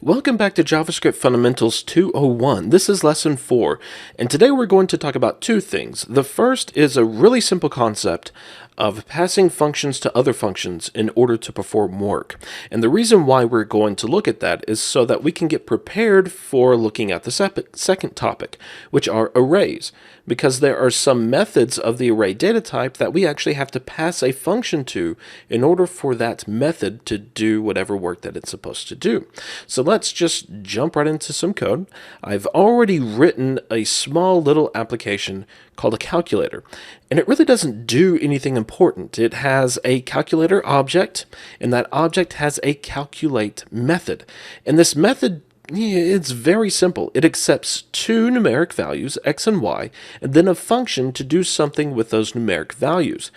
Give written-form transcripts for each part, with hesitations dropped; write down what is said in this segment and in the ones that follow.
Welcome back to JavaScript Fundamentals 201. This is lesson 4, and today we're going to talk about two things. The first is a really simple concept of passing functions to other functions in order to perform work. And the reason why we're going to look at that is so that we can get prepared for looking at the second topic, which are arrays. Because there are some methods of the array data type that we actually have to pass a function to in order for that method to do whatever work that it's supposed to do. So let's just jump right into some code. I've already written a small little application called a calculator, and it really doesn't do anything important. It has a calculator object, and that object has a calculate method. And this method, it's very simple. It accepts two numeric values, x and y, and then a function to do something with those numeric values.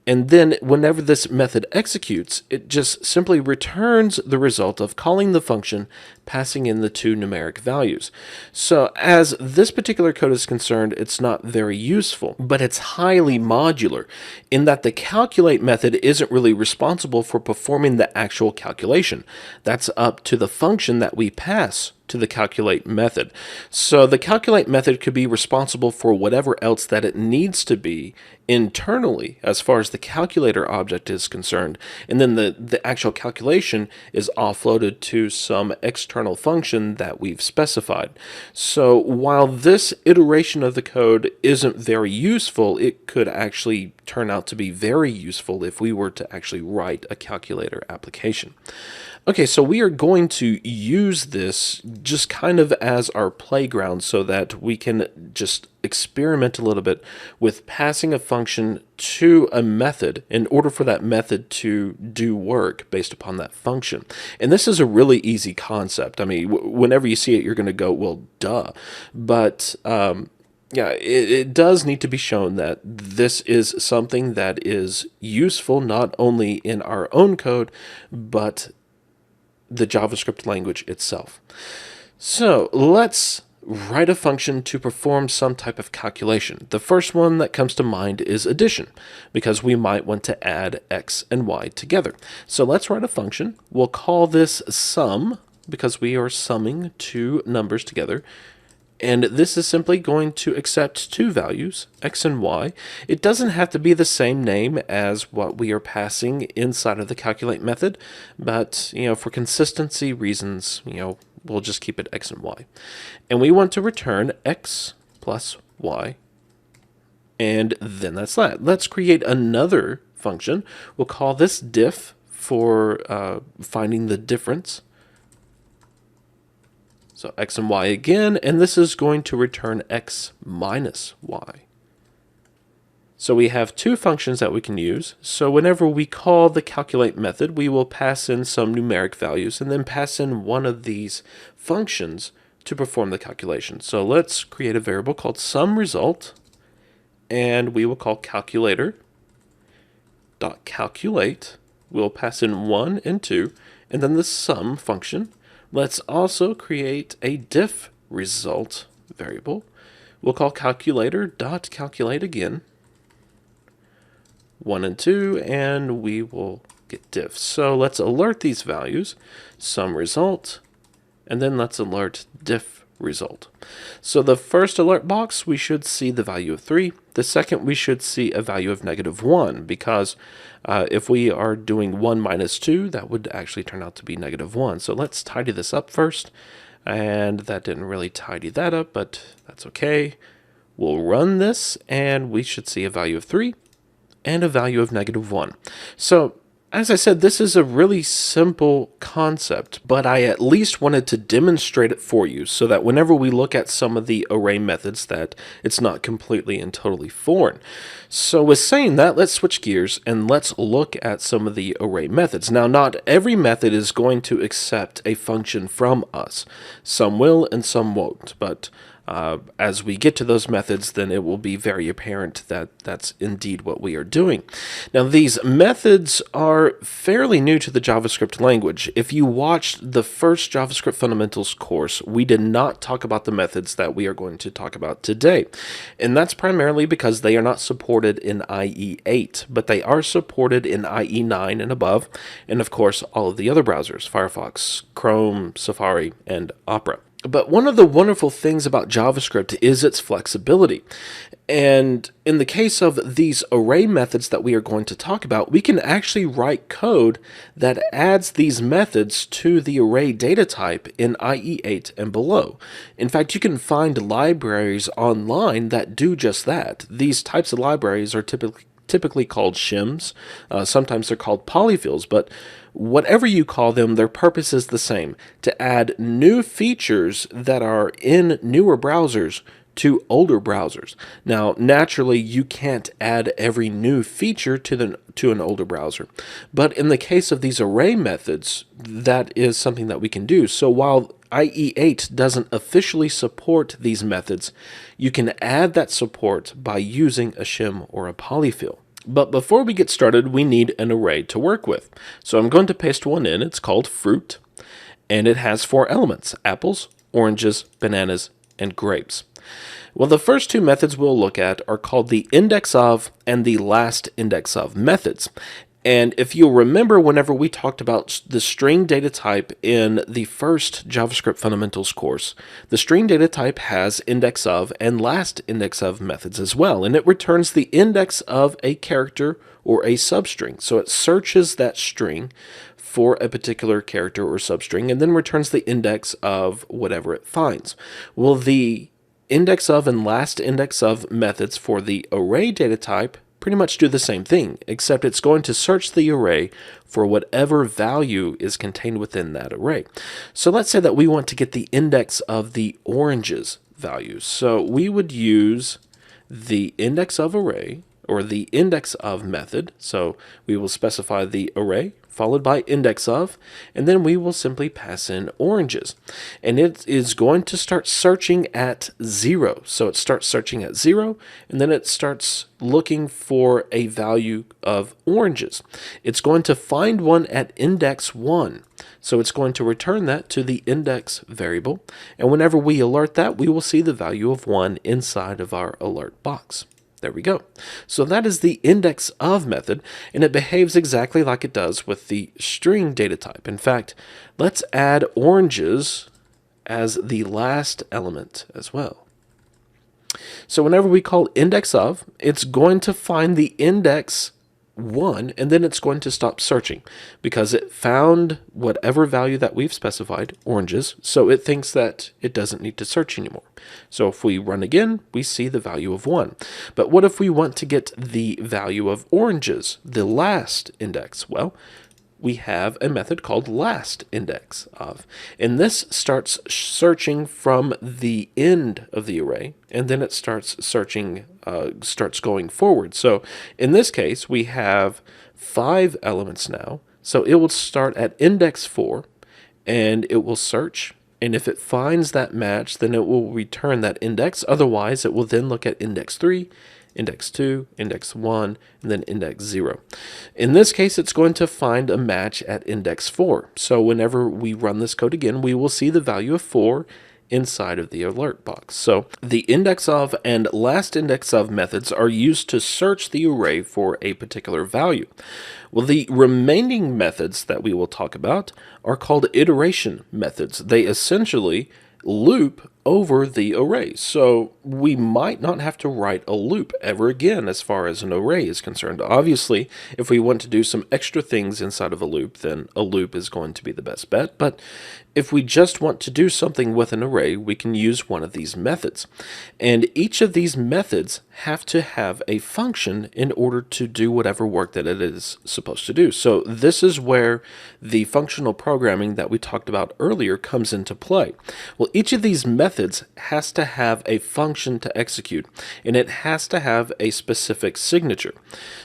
And then whenever this method executes, it just simply returns the result of calling the function, passing in the two numeric values. So as this particular code is concerned, it's not very useful, but it's highly modular in that the calculate method isn't really responsible for performing the actual calculation. That's up to the function that we pass to the calculate method. So the calculate method could be responsible for whatever else that it needs to be internally as far as the calculator object is concerned, and then the actual calculation is offloaded to some external function that we've specified. So while this iteration of the code isn't very useful, it could actually turn out to be very useful if we were to actually write a calculator application. Okay, so we are going to use this just kind of as our playground so that we can just experiment a little bit with passing a function to a method in order for that method to do work based upon that function. And this is a really easy concept. I mean, whenever you see it, you're going to go, well, duh. But yeah, it does need to be shown that this is something that is useful not only in our own code, but the JavaScript language itself. So let's write a function to perform some type of calculation. The first one that comes to mind is addition, because we might want to add x and y together. So let's write a function. We'll call this sum, because we are summing two numbers together. And this is simply going to accept two values, x and y. It doesn't have to be the same name as what we are passing inside of the calculate method, but for consistency reasons, we'll just keep it x and y. And we want to return x plus y. And then that's that. Let's create another function. We'll call this diff for finding the difference. So x and y again, and this is going to return x minus y. So we have two functions that we can use. So whenever we call the calculate method, we will pass in some numeric values and then pass in one of these functions to perform the calculation. So let's create a variable called sumResult, and we will call calculator.calculate. We'll pass in 1 and 2, and then the sum function. Let's also create a diff result variable. We'll call calculator.calculate again, 1 and 2, and we will get diff. So let's alert these values, sum result, and then let's alert diff result. So the first alert box, we should see the value of 3. The second, we should see a value of -1, because if we are doing 1 minus 2, that would actually turn out to be -1. So let's tidy this up first. And that didn't really tidy that up, but that's okay. We'll run this, and we should see a value of 3 and a value of -1. So as I said, this is a really simple concept, but I at least wanted to demonstrate it for you so that whenever we look at some of the array methods that it's not completely and totally foreign. So with saying that, let's switch gears and let's look at some of the array methods. Now, not every method is going to accept a function from us. Some will and some won't, but as we get to those methods, then it will be very apparent that that's indeed what we are doing. Now, these methods are fairly new to the JavaScript language. If you watched the first JavaScript Fundamentals course, we did not talk about the methods that we are going to talk about today. And that's primarily because they are not supported in IE 8, but they are supported in IE 9 and above, and of course, all of the other browsers, Firefox, Chrome, Safari, and Opera. But one of the wonderful things about JavaScript is its flexibility. And in the case of these array methods that we are going to talk about, we can actually write code that adds these methods to the array data type in IE8 and below. In fact, you can find libraries online that do just that. These types of libraries are typically called shims. Sometimes they're called polyfills, but whatever you call them, their purpose is the same: to add new features that are in newer browsers to older browsers. Now, naturally, you can't add every new feature to an older browser, but in the case of these array methods, that is something that we can do. So while IE8 doesn't officially support these methods, you can add that support by using a shim or a polyfill. But before we get started, we need an array to work with. So I'm going to paste one in. It's called fruit, and it has 4 elements: apples, oranges, bananas, and grapes. Well, the first 2 methods we'll look at are called the index of and the last index of methods. And if you'll remember, whenever we talked about the string data type in the first JavaScript Fundamentals course, the string data type has index of and last index of methods as well. And it returns the index of a character or a substring. So it searches that string for a particular character or substring and then returns the index of whatever it finds. Well, the index of and last index of methods for the array data type pretty much do the same thing, except it's going to search the array for whatever value is contained within that array. So let's say that we want to get the index of the oranges value. So we would use the index of array, or the index of method. So we will specify the array followed by index of, and then we will simply pass in oranges. And it is going to start searching at 0. So it starts searching at 0, and then it starts looking for a value of oranges. It's going to find one at index 1. So it's going to return that to the index variable, and whenever we alert that, we will see the value of 1 inside of our alert box. There we go. So that is the index of method, and it behaves exactly like it does with the string data type. In fact, let's add oranges as the last element as well. So whenever we call index of, it's going to find the index 1, and then it's going to stop searching because it found whatever value that we've specified, oranges, so it thinks that it doesn't need to search anymore. So if we run again, we see the value of 1. But what if we want to get the value of oranges, the last index? Well, we have a method called last index of, and this starts searching from the end of the array, and then it starts searching, starts going forward. So in this case, we have 5 elements now, so it will start at index 4, and it will search, and if it finds that match, then it will return that index. Otherwise, it will then look at index 3, index 2, index 1, and then index 0. In this case, it's going to find a match at index 4. So whenever we run this code again, we will see the value of 4 inside of the alert box. So the index of and last index of methods are used to search the array for a particular value. Well, the remaining methods that we will talk about are called iteration methods. They essentially loop over the array. So we might not have to write a loop ever again as far as an array is concerned. Obviously, if we want to do some extra things inside of a loop, then a loop is going to be the best bet. But if we just want to do something with an array, we can use one of these methods. And each of these methods have to have a function in order to do whatever work that it is supposed to do. So this is where the functional programming that we talked about earlier comes into play. Well, Well, each of these methods has to have a function to execute, and it has to have a specific signature.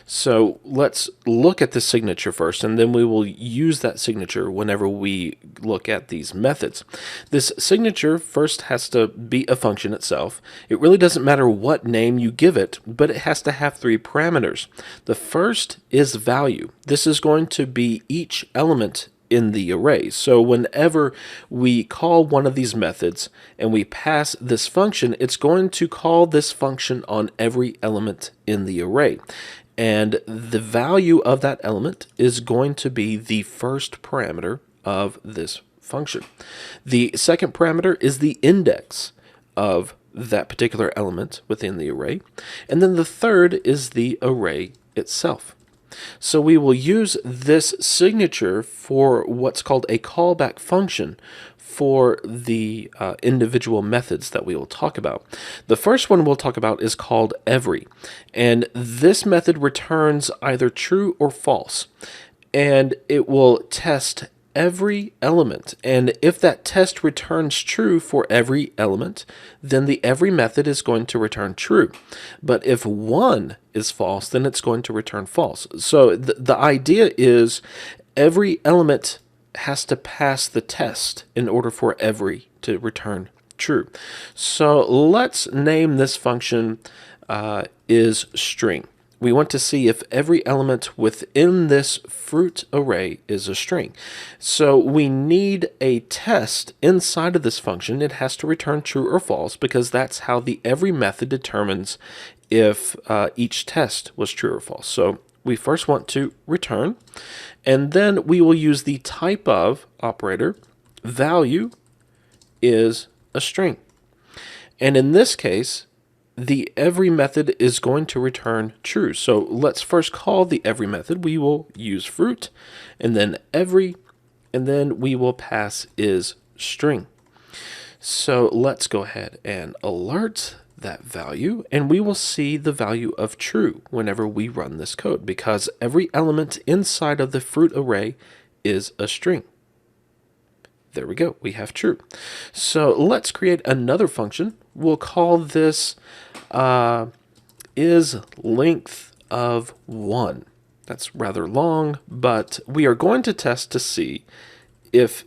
So let's look at the signature first, and then we will use that signature whenever we look at these methods. This signature first has to be a function itself. It really doesn't matter what name you give it, but it has to have three parameters. The first is value. This is going to be each element in the array. So whenever we call one of these methods and we pass this function, it's going to call this function on every element in the array. And the value of that element is going to be the first parameter of this function. The second parameter is the index of that particular element within the array. And then the third is the array itself. So we will use this signature for what's called a callback function for the individual methods that we will talk about. The first one we'll talk about is called every, and this method returns either true or false, and it will test every element, and if that test returns true for every element, then the every method is going to return true. But if one is false, then it's going to return false. So the idea is every element has to pass the test in order for every to return true. So let's name this function is string. We want to see if every element within this fruit array is a string. So we need a test inside of this function. It has to return true or false because that's how the every method determines if each test was true or false. So we first want to return, and then we will use the type of operator. Value is a string. And in this case, the every method is going to return true. So let's first call the every method. We will use fruit, and then every, and then we will pass is string. So let's go ahead and alert that value, and we will see the value of true whenever we run this code, because every element inside of the fruit array is a string. There we go, we have true. So let's create another function. We'll call this is length of 1. That's rather long, but we are going to test to see if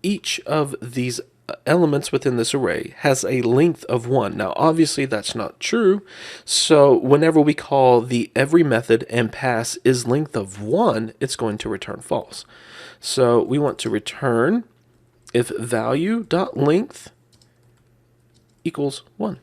each of these elements within this array has a length of 1. Now obviously that's not true, so whenever we call the every method and pass is length of 1, it's going to return false. So we want to return if value.length equals 1.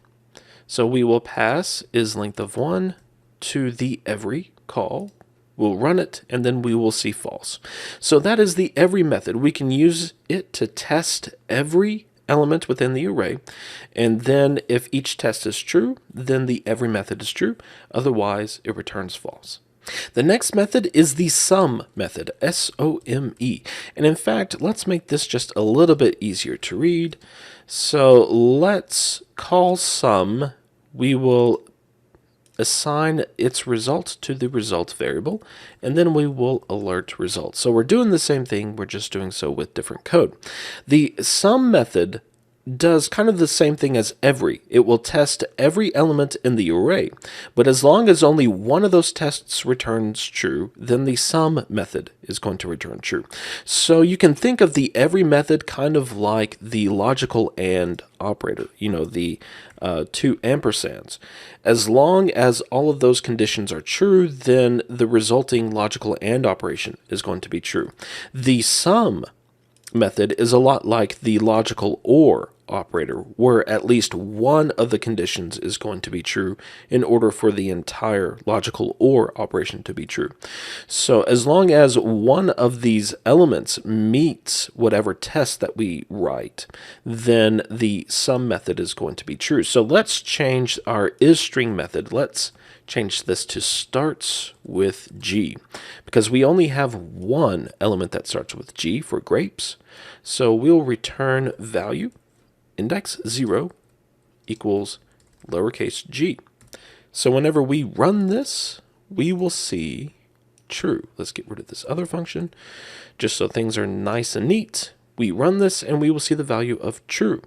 So we will pass is length of 1 to the every call. We'll run it, and then we will see false. So that is the every method. We can use it to test every element within the array, and then if each test is true, then the every method is true. Otherwise, it returns false. The next method is the sum method, S-O-M-E. And in fact, let's make this just a little bit easier to read. So let's call sum. We will assign its result to the result variable, and then we will alert result. So we're doing the same thing, we're just doing so with different code. The sum method does kind of the same thing as every. It will test every element in the array, but as long as only one of those tests returns true, then the sum method is going to return true. So you can think of the every method kind of like the logical and operator, you know, the two ampersands. As long as all of those conditions are true, then the resulting logical and operation is going to be true. The sum method is a lot like the logical or operator, where at least one of the conditions is going to be true in order for the entire logical or operation to be true. So as long as one of these elements meets whatever test that we write, then the sum method is going to be true. So let's change our isString method. Let's change this to starts with G, because we only have one element that starts with G for grapes. So we'll return value index 0 equals lowercase g. So whenever we run this, we will see true. Let's get rid of this other function just so things are nice and neat. we run this and we will see the value of true.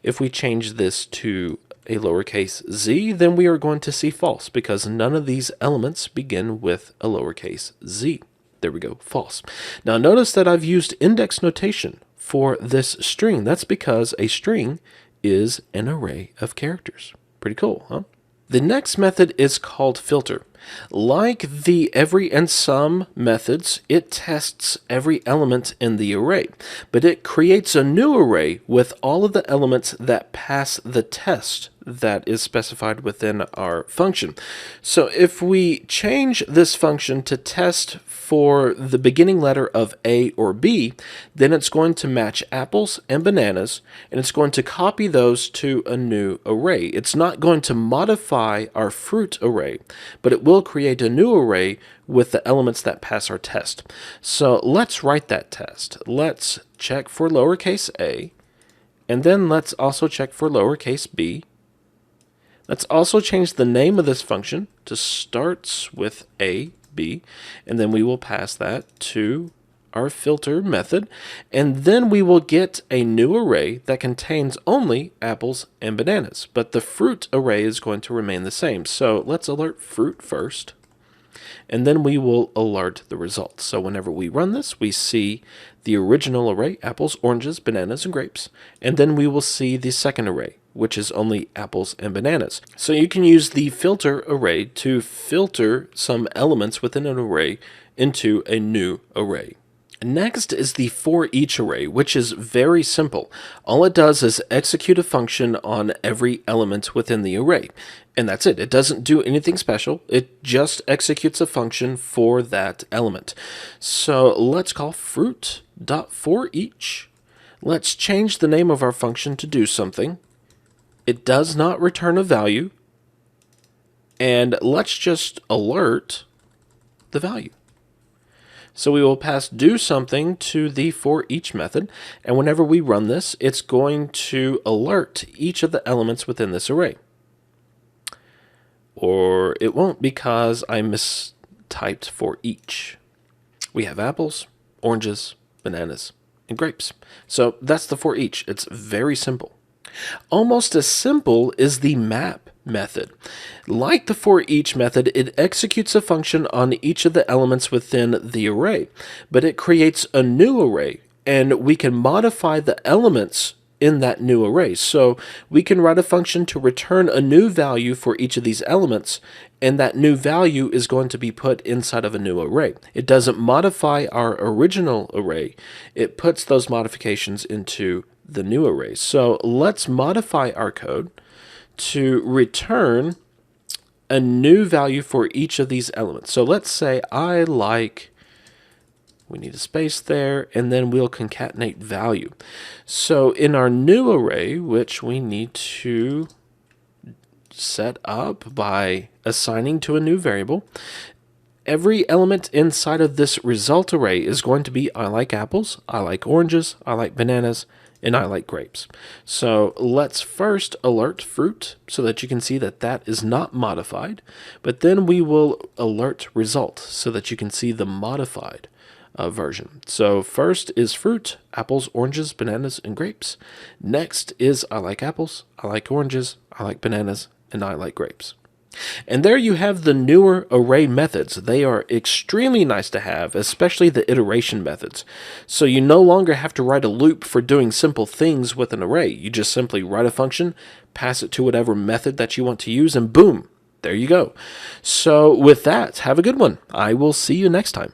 If we change this to a lowercase z, then we are going to see false because none of these elements begin with a lowercase z. There we go, false. Now notice that I've used index notation for this string. That's because a string is an array of characters. Pretty cool, huh? The next method is called filter. Like the every and some methods, it tests every element in the array, but it creates a new array with all of the elements that pass the test that is specified within our function. So if we change this function to test for the beginning letter of A or B, then it's going to match apples and bananas, and it's going to copy those to a new array. It's not going to modify our fruit array, but it will create a new array with the elements that pass our test. So let's write that test. Let's check for lowercase a, and then let's also check for lowercase b. Let's also change the name of this function to starts with a, b, and then we will pass that to our filter method, and then we will get a new array that contains only apples and bananas, but the fruit array is going to remain the same. So let's alert fruit first, and then we will alert the results. So whenever we run this, we see the original array, apples, oranges, bananas, and grapes, and then we will see the second array, which is only apples and bananas. So you can use the filter array to filter some elements within an array into a new array. Next is the for each array, which is very simple. All it does is execute a function on every element within the array. And that's it. It doesn't do anything special. It just executes a function for that element. So let's call fruit.forEach. Let's change the name of our function to do something. It does not return a value. And let's just alert the value. So we will pass do something to the for each method, and whenever we run this, it's going to alert each of the elements within this array. Or it won't because I mistyped for each. We have apples, oranges, bananas, and grapes. So that's the for each. It's very simple. Almost as simple is the map method. Like the for each method, it executes a function on each of the elements within the array, but it creates a new array, and we can modify the elements in that new array. So we can write a function to return a new value for each of these elements, and that new value is going to be put inside of a new array. It doesn't modify our original array. It puts those modifications into the new array. So let's modify our code to return a new value for each of these elements. So let's say I like, we need a space there, and then we'll concatenate value. So in our new array, which we need to set up by assigning to a new variable, every element inside of this result array is going to be I like apples, I like oranges, I like bananas, and I like grapes. So let's first alert fruit so that you can see that that is not modified, but then we will alert result so that you can see the modified version. So first is fruit, apples, oranges, bananas, and grapes. Next is I like apples, I like oranges, I like bananas, and I like grapes. And there you have the newer array methods. They are extremely nice to have, especially the iteration methods. So you no longer have to write a loop for doing simple things with an array. You just simply write a function, pass it to whatever method that you want to use, and boom, there you go. So with that, have a good one. I will see you next time.